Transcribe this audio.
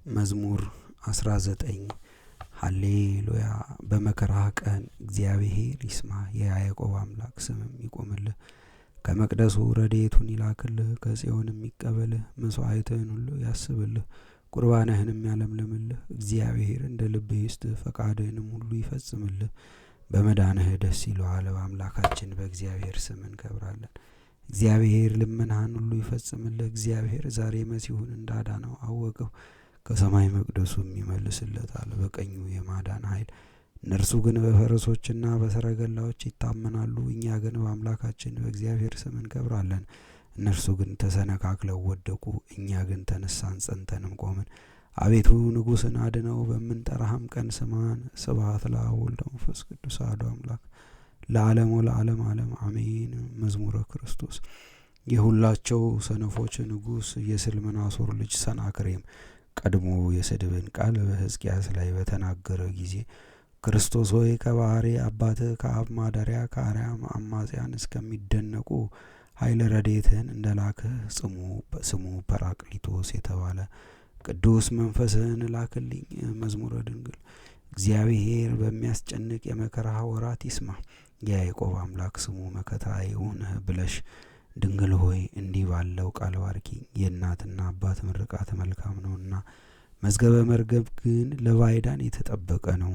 መዝሙር 19 ሃሌሉያ። በመከራህ ቀን እግዚአብሔር ይስማ፣ የያዕቆብ አምላክ ስምም ይቆምልህ። ከመቅደሱ ረድኤቱን ይላክልህ፣ ከጽዮንም ይቀበልህ። መስዋዕትህን ሁሉ ያስብልህ፣ ቁርባንህንም ያለምልምልህ። እግዚአብሔር እንደ ልብህ ይስጥህ፣ ፈቃድህንም ሁሉ ይፈጽምልህ። በመዳንህ ደስ ይለዋል፣ በአምላካችን በእግዚአብሔር ስም እንከብራለን። እግዚአብሔር ልመናህን ሁሉ ይፈጽምልህ። እግዚአብሔር ዛሬ መሲሁን እንዳዳነው አወቀው፣ ከሰማይ መቅደሱም ይመልስለታል በቀኙ የማዳን ኃይል። እነርሱ ግን በፈረሶችና በሰረገላዎች ይታመናሉ፣ እኛ ግን በአምላካችን በእግዚአብሔር ስም እንከብራለን። እነርሱ ግን ተሰነካክለው ወደቁ፣ እኛ ግን ተነሳን ጸንተንም ቆምን። አቤቱ ንጉሥን አድነው፣ በምንጠራህም ቀን ስማን። ስብሐት ለአብ ወወልድ ወመንፈስ ቅዱስ አሐዱ አምላክ ለዓለሙ ለዓለም ዓለም አሜን። መዝሙረ ክርስቶስ። የሁላቸው ሰነፎች ንጉሥ የስልምናሶር ልጅ ሰናክሬም ቀድሞ የስድብን ቃል በሕዝቅያስ ላይ በተናገረ ጊዜ ክርስቶስ ሆይ ከባህሪ አባትህ ከአብ ማደሪያ ከአርያም አማጽያን እስከሚደነቁ ኃይል ረድኤትህን እንደላክህ ስሙ ጰራቅሊጦስ የተባለ ቅዱስ መንፈስህን ላክልኝ። መዝሙረ ድንግል። እግዚአብሔር በሚያስጨንቅ የመከራ ወራት ይስማ፣ የያዕቆብ አምላክ ስሙ መከታ ይሁንህ ብለሽ ድንግል ሆይ እንዲህ ባለው ቃል ባርኪኝ። የእናትና አባት ምርቃት መልካም ነውና፣ መዝገበ መርገም ግን ለባዕዳን የተጠበቀ ነው።